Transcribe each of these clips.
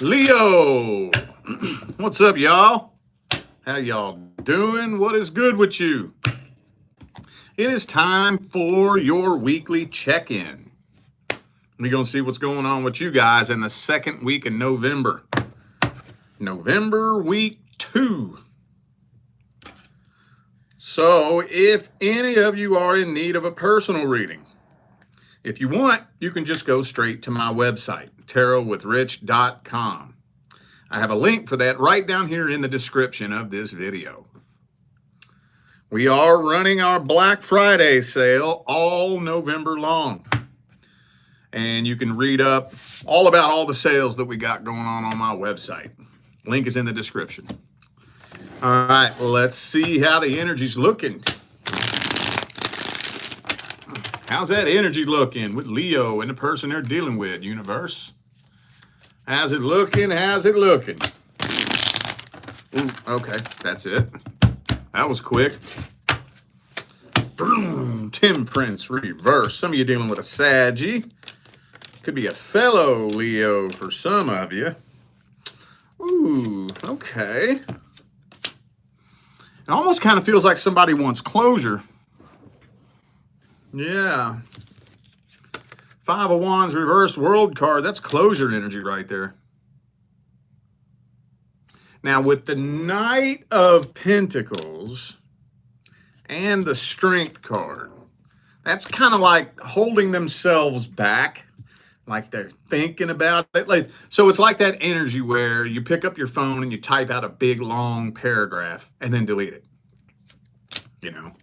Leo, what's up, y'all? How y'all doing? What is good with you? It is time for your weekly check-in. We're going to see what's going on with you guys in the second week of November. November week 2. So if any of you are in need of a personal reading, if you want, you can just go straight to my website, tarotwithrich.com. I have a link for that right down here in the description of this video. We are running our Black Friday sale all November long. And you can read up all about all the sales that we got going on my website. Link is in the description. All right, let's see how the energy's looking. How's that energy looking with Leo and the person they're dealing with, universe? How's it looking? How's it looking? Ooh, okay, that's it. That was quick. Temperance reverse. Some of you dealing with a Saggy. Could be a fellow Leo for some of you. Ooh, okay. It almost kind of feels like somebody wants closure. Yeah. 5 of Wands reverse world card. That's closure energy right there. Now with the Knight of Pentacles and the Strength card, that's kind of like holding themselves back, like they're thinking about it. So it's like that energy where you pick up your phone and you type out a big long paragraph and then delete it. You know,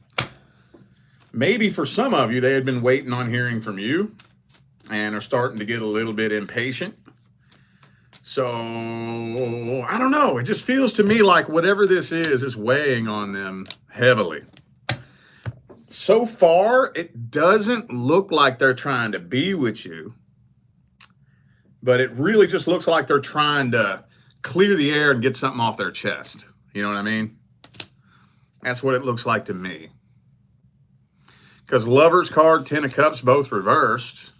maybe for some of you, they had been waiting on hearing from you and are starting to get a little bit impatient. So I don't know. It just feels to me like whatever this is weighing on them heavily. So far, it doesn't look like they're trying to be with you, but it really just looks like they're trying to clear the air and get something off their chest. You know what I mean? That's what it looks like to me. Because Lover's card, 10 of Cups, both reversed.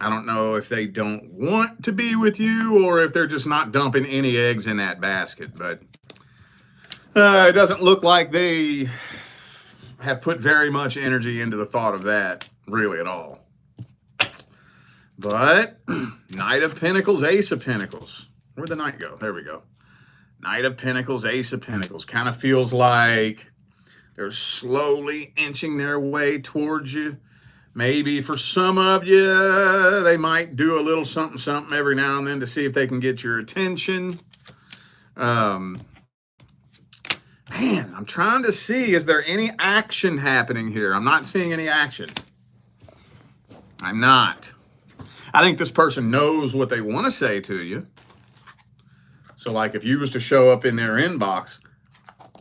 I don't know if they don't want to be with you or if they're just not dumping any eggs in that basket, but it doesn't look like they have put very much energy into the thought of that, really, at all. But Knight of Pentacles, Ace of Pentacles. Where'd the Knight go? There we go. Knight of Pentacles, Ace of Pentacles. Kind of feels like they're slowly inching their way towards you. Maybe for some of you, they might do a little something every now and then to see if they can get your attention. Man, I'm trying to see, is there any action happening here? I'm not seeing any action. I'm not. I think this person knows what they want to say to you. So like if you was to show up in their inbox,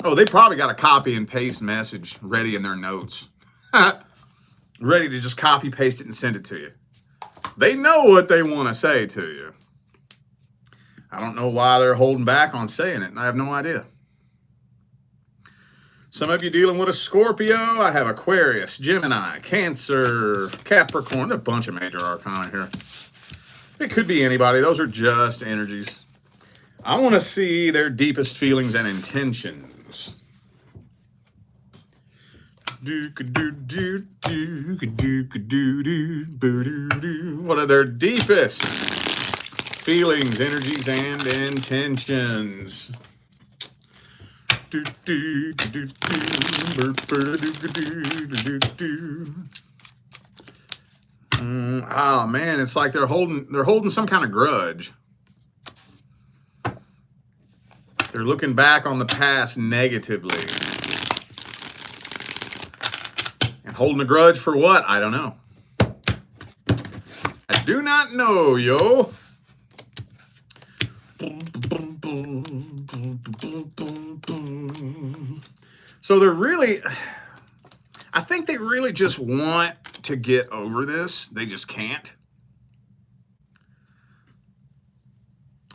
oh, they probably got a copy and paste message ready in their notes. Ready to just copy, paste it, and send it to you. They know what they want to say to you. I don't know why they're holding back on saying it, and I have no idea. Some of you dealing with a Scorpio. I have Aquarius, Gemini, Cancer, Capricorn, a bunch of major arcana here. It could be anybody. Those are just energies. I want to see their deepest feelings and intentions. What are their deepest feelings, energies, and intentions? Oh man, it's like they're holding some kind of grudge. They're looking back on the past negatively. And holding a grudge for what? I don't know. I do not know, yo. So they're really, I think they really just want to get over this. They just can't.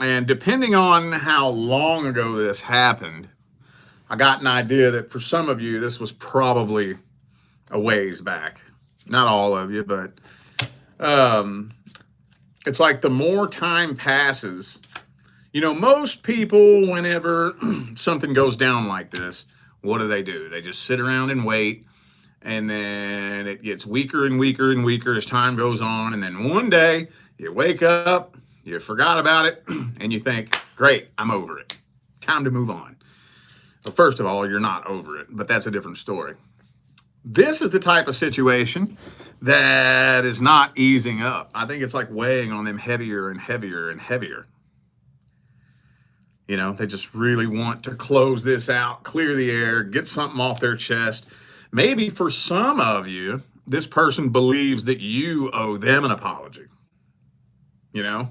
And depending on how long ago this happened, I got an idea that for some of you, this was probably a ways back. Not all of you, but It's like the more time passes, you know, most people, whenever something goes down like this, what do? They just sit around and wait. And then it gets weaker and weaker and weaker as time goes on. And then one day you wake up, you forgot about it, and you think, great, I'm over it. Time to move on. Well, first of all, you're not over it, but that's a different story. This is the type of situation that is not easing up. I think it's like weighing on them heavier and heavier and heavier. You know, they just really want to close this out, clear the air, get something off their chest. Maybe for some of you, this person believes that you owe them an apology. You know?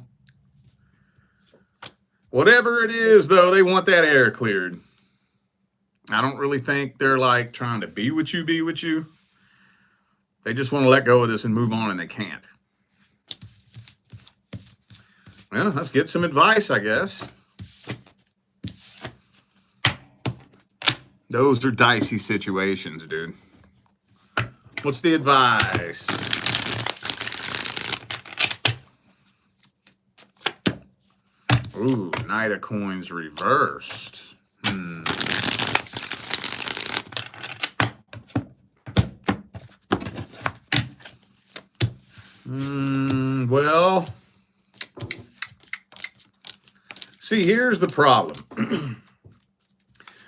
Whatever it is, though, they want that air cleared. I don't really think they're like trying to be with you. They just want to let go of this and move on, and they can't. Well, let's get some advice, I guess. Those are dicey situations, dude. What's the advice? Ooh, Knight of Coins reversed. Well, see, here's the problem.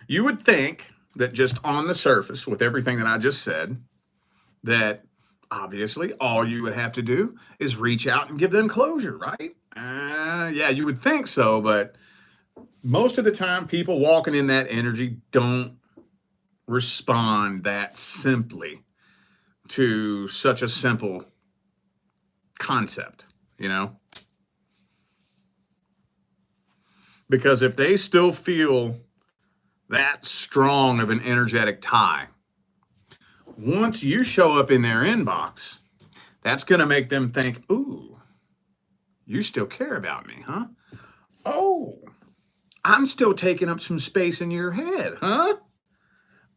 You would think that just on the surface, with everything that I just said, that obviously all you would have to do is reach out and give them closure, right? Yeah, you would think so, but most of the time, people walking in that energy don't respond that simply to such a simple concept, you know? Because if they still feel that strong of an energetic tie, once you show up in their inbox, that's going to make them think, ooh, you still care about me, huh? Oh, I'm still taking up some space in your head, huh?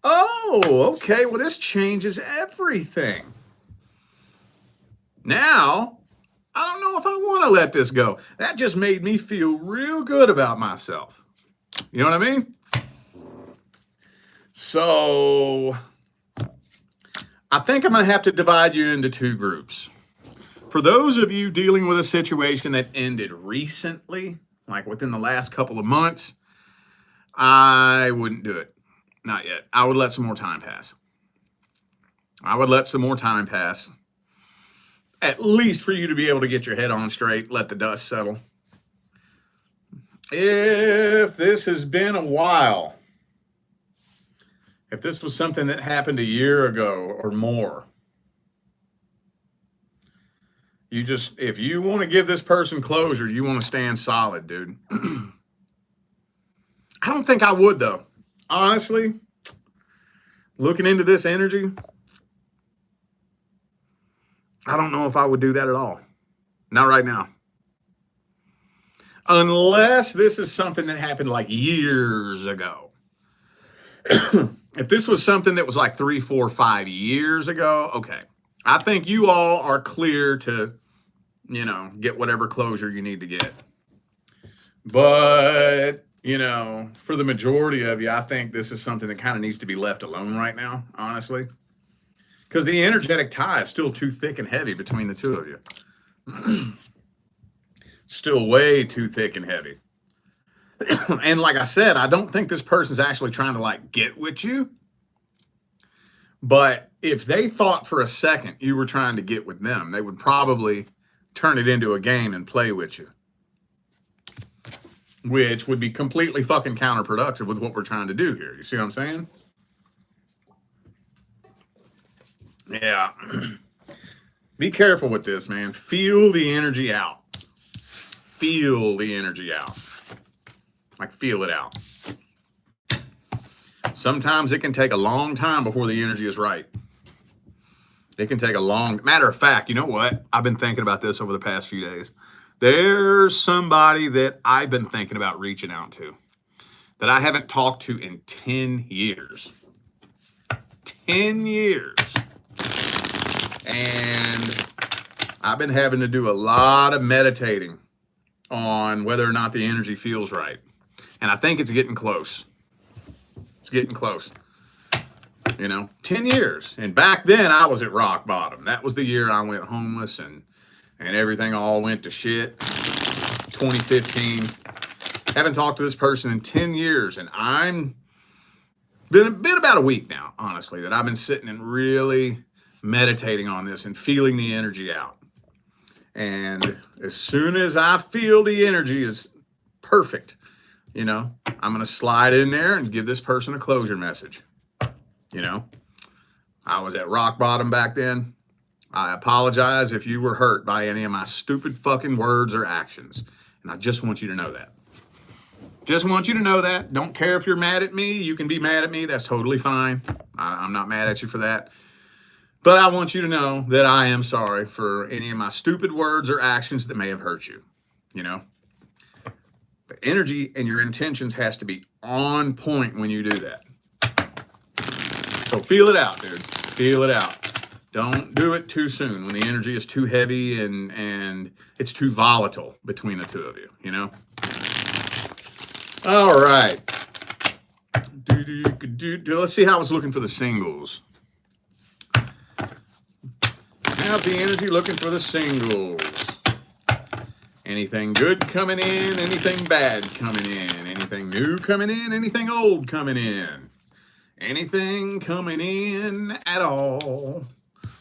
Oh, okay, well, this changes everything. Now, I don't know if I want to let this go. That just made me feel real good about myself. You know what I mean? So I think I'm going to have to divide you into two groups. For those of you dealing with a situation that ended recently, like within the last couple of months, I wouldn't do it. Not yet. I would let some more time pass. At least for you to be able to get your head on straight, let the dust settle. If this has been a while, if this was something that happened a year ago or more, if you want to give this person closure, you want to stand solid, dude. I don't think I would, though. Honestly, looking into this energy, I don't know if I would do that at all. Not right now. Unless this is something that happened like years ago. If this was something that was like 3, 4, 5 years ago, okay. I think you all are clear to, you know, get whatever closure you need to get. But, you know, for the majority of you, I think this is something that kind of needs to be left alone right now, honestly. Because the energetic tie is still too thick and heavy between the two of you. Still way too thick and heavy. And like I said, I don't think this person's actually trying to like get with you. But if they thought for a second you were trying to get with them, they would probably turn it into a game and play with you. Which would be completely fucking counterproductive with what we're trying to do here. You see what I'm saying? Yeah. Be careful with this, man. Feel the energy out. Feel the energy out. Like, feel it out. Sometimes it can take a long time before the energy is right. It can take a long... Matter of fact, you know what? I've been thinking about this over the past few days. There's somebody that I've been thinking about reaching out to that I haven't talked to in 10 years. 10 years. And I've been having to do a lot of meditating on whether or not the energy feels right. And I think it's getting close. It's getting close. 10 years. And back then I was at rock bottom. That was the year I went homeless and everything all went to shit. 2015. Haven't talked to this person in 10 years. And I'm been about a week now, honestly, that I've been sitting and really meditating on this and feeling the energy out. And as soon as I feel the energy is perfect, I'm going to slide in there and give this person a closure message. I was at rock bottom back then. I apologize if you were hurt by any of my stupid fucking words or actions. And I just want you to know that. Just want you to know that. Don't care if you're mad at me. You can be mad at me. That's totally fine. I'm not mad at you for that. But I want you to know that I am sorry for any of my stupid words or actions that may have hurt you. The energy and your intentions has to be on point when you do that. So feel it out, dude. Feel it out. Don't do it too soon when the energy is too heavy and it's too volatile between the two of you, All right. Let's see how it's looking for the singles. How's the energy looking for the singles? Anything good coming in? Anything bad coming in? Anything new coming in? Anything old coming in? Anything coming in at all?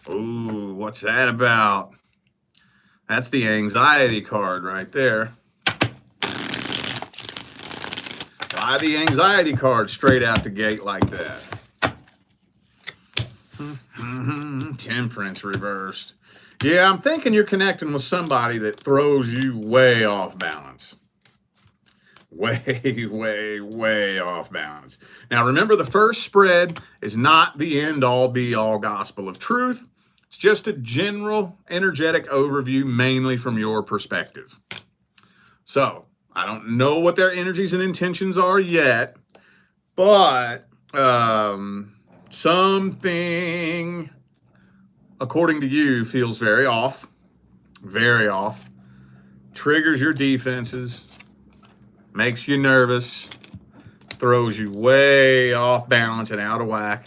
Ooh, what's that about? That's the anxiety card right there. Why the anxiety card straight out the gate like that? Temperance reversed. Yeah, I'm thinking you're connecting with somebody that throws you way off balance. Way, way, way off balance. Now, remember, the first spread is not the end-all, be-all gospel of truth. It's just a general energetic overview, mainly from your perspective. So, I don't know what their energies and intentions are yet, but something, according to you, feels very off, triggers your defenses, makes you nervous, throws you way off balance and out of whack.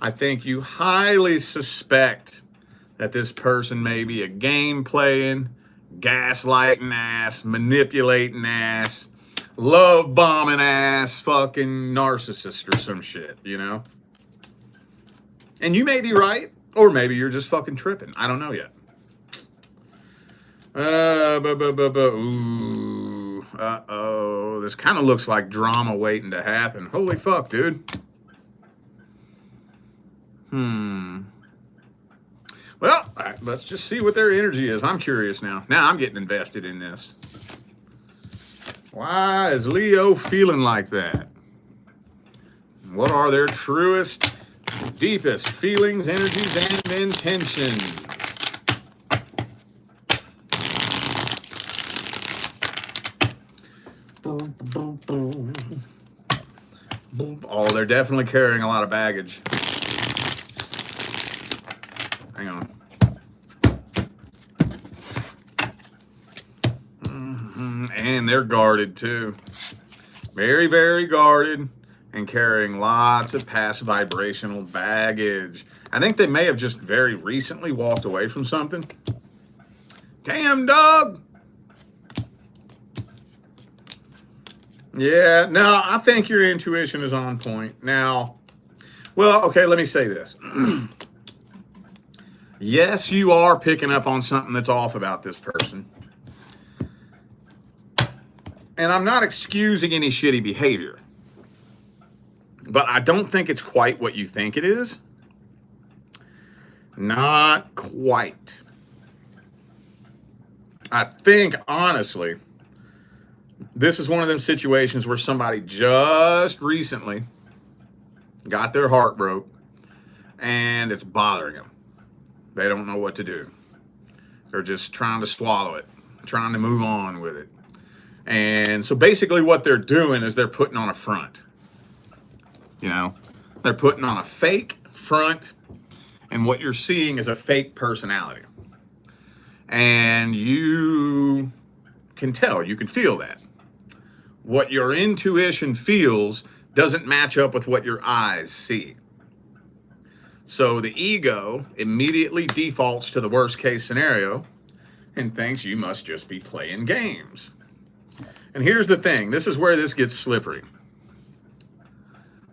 I think you highly suspect that this person may be a game playing, gaslighting ass, manipulating ass, love bombing ass fucking narcissist or some shit, And you may be right, or maybe you're just fucking tripping. I don't know yet. Ooh, uh-oh. This kind of looks like drama waiting to happen. Holy fuck, dude. Well, all right, let's just see what their energy is. I'm curious now. Now I'm getting invested in this. Why is Leo feeling like that? What are their truest, deepest feelings, energies, and intentions? Oh, they're definitely carrying a lot of baggage. Hang on. And they're guarded too. Very, very guarded and carrying lots of past vibrational baggage. I think they may have just very recently walked away from something. Damn, dog. Yeah, no, I think your intuition is on point. Now, well, okay, let me say this. Yes, you are picking up on something that's off about this person. And I'm not excusing any shitty behavior. But I don't think it's quite what you think it is. Not quite. I think, honestly, this is one of them situations where somebody just recently got their heart broke and it's bothering them. They don't know what to do. They're just trying to swallow it, trying to move on with it. And so basically what they're doing is they're putting on a front. They're putting on a fake front, and what you're seeing is a fake personality. And you can tell, you can feel that. What your intuition feels doesn't match up with what your eyes see. So the ego immediately defaults to the worst case scenario and thinks you must just be playing games. And here's the thing, this is where this gets slippery.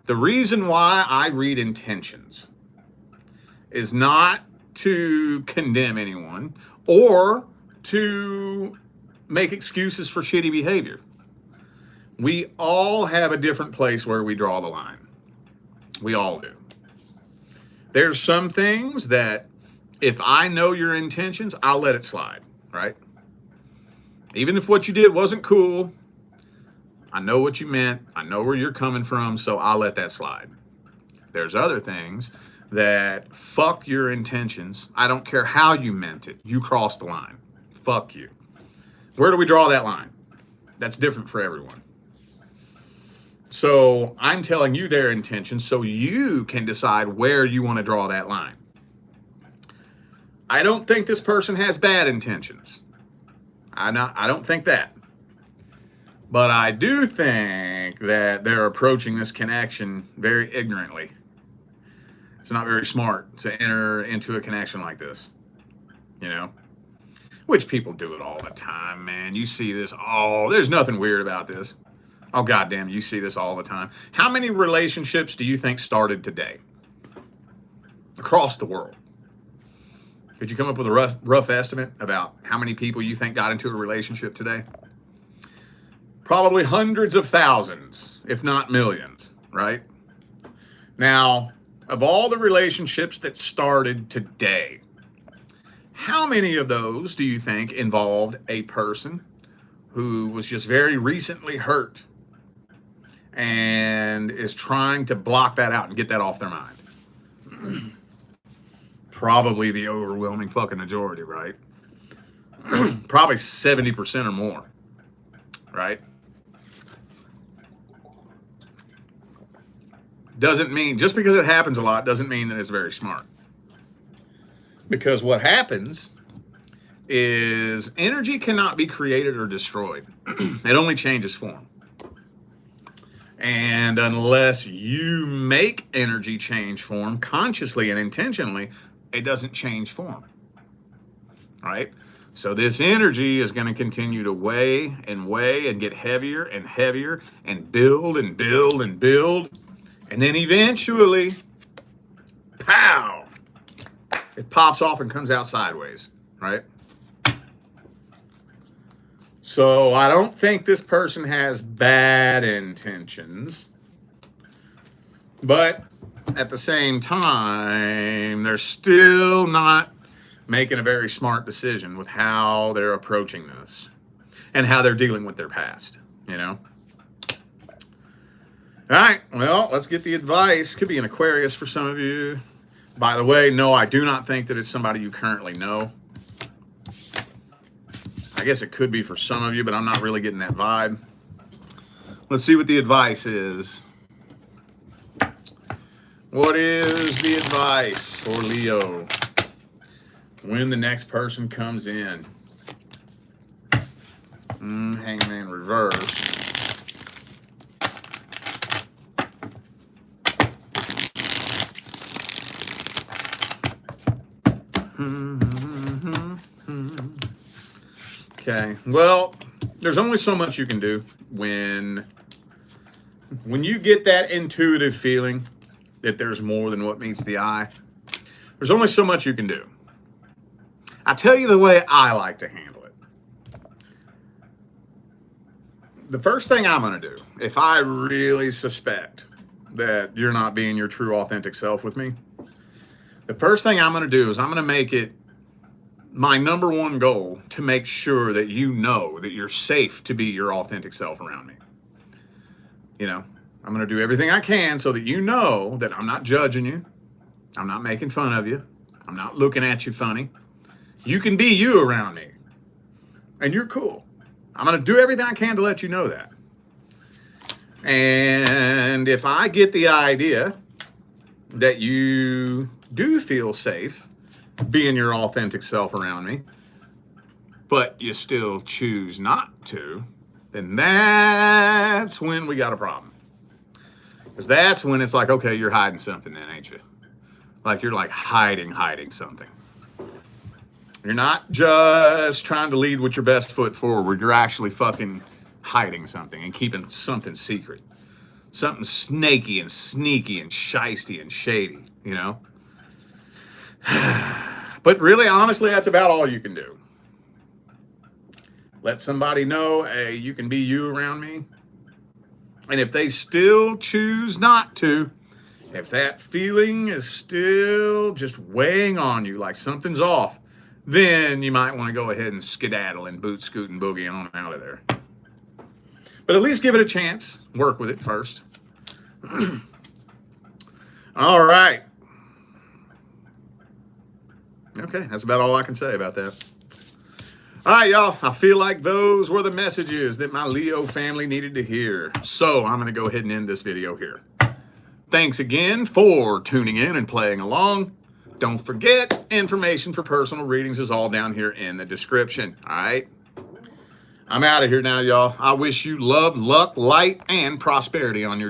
The reason why I read intentions is not to condemn anyone or to make excuses for shitty behavior. We all have a different place where we draw the line. We all do. There's some things that if I know your intentions, I'll let it slide, right? Even if what you did wasn't cool, I know what you meant, I know where you're coming from, so I'll let that slide. There's other things that fuck your intentions. I don't care how you meant it. You crossed the line. Fuck you. Where do we draw that line? That's different for everyone. So I'm telling you their intentions so you can decide where you want to draw that line. I don't think this person has bad intentions. I don't think that. But I do think that they're approaching this connection very ignorantly. It's not very smart to enter into a connection like this, you know? Which people do it all the time, man. You see this all, there's nothing weird about this. Oh, goddamn, you see this all the time. How many relationships do you think started today? Across the world. Could you come up with a rough estimate about how many people you think got into a relationship today? Probably hundreds of thousands, if not millions, right? Now, of all the relationships that started today, how many of those do you think involved a person who was just very recently hurt and is trying to block that out and get that off their mind? Probably the overwhelming fucking majority, right? Probably 70% or more, right? Doesn't mean, just because it happens a lot doesn't mean that it's very smart. Because what happens is energy cannot be created or destroyed. It only changes form. And unless you make energy change form consciously and intentionally, it doesn't change form. All right? So this energy is going to continue to weigh and get heavier and heavier and build and build and build. And then eventually, pow, it pops off and comes out sideways, right? So I don't think this person has bad intentions, but at the same time, they're still not making a very smart decision with how they're approaching this and how they're dealing with their past, you know? All right, well, let's get the advice. Could be an Aquarius for some of you. By the way, no, I do not think that it's somebody you currently know. I guess it could be for some of you, but I'm not really getting that vibe. Let's see what the advice is. What is the advice for Leo when the next person comes in? Hangman reverse. Okay, well, there's only so much you can do when you get that intuitive feeling that there's more than what meets the eye. There's only so much you can do. I tell you the way I like to handle it. The first thing I'm going to do, if I really suspect that you're not being your true authentic self with me, the first thing I'm going to do is I'm going to make it my number one goal to make sure that you know that you're safe to be your authentic self around me. You know, I'm going to do everything I can so that you know that I'm not judging you. I'm not making fun of you. I'm not looking at you funny. You can be you around me. And you're cool. I'm going to do everything I can to let you know that. And if I get the idea that you do feel safe being your authentic self around me, but you still choose not to, then that's when we got a problem. Because that's when it's like, okay, you're hiding something then, ain't you? Like you're like hiding something. You're not just trying to lead with your best foot forward. You're actually fucking hiding something and keeping something secret. Something snaky and sneaky and shisty and shady, you know? But really, honestly, that's about all you can do. Let somebody know, hey, you can be you around me. And if they still choose not to, if that feeling is still just weighing on you like something's off, then you might want to go ahead and skedaddle and boot, scoot, and boogie on out of there. But at least give it a chance. Work with it first. All right. Okay, that's about all I can say about that. All right, y'all. I feel like those were the messages that my Leo family needed to hear. So I'm going to go ahead and end this video here. Thanks again for tuning in and playing along. Don't forget, information for personal readings is all down here in the description. All right? I'm out of here now, y'all. I wish you love, luck, light, and prosperity on your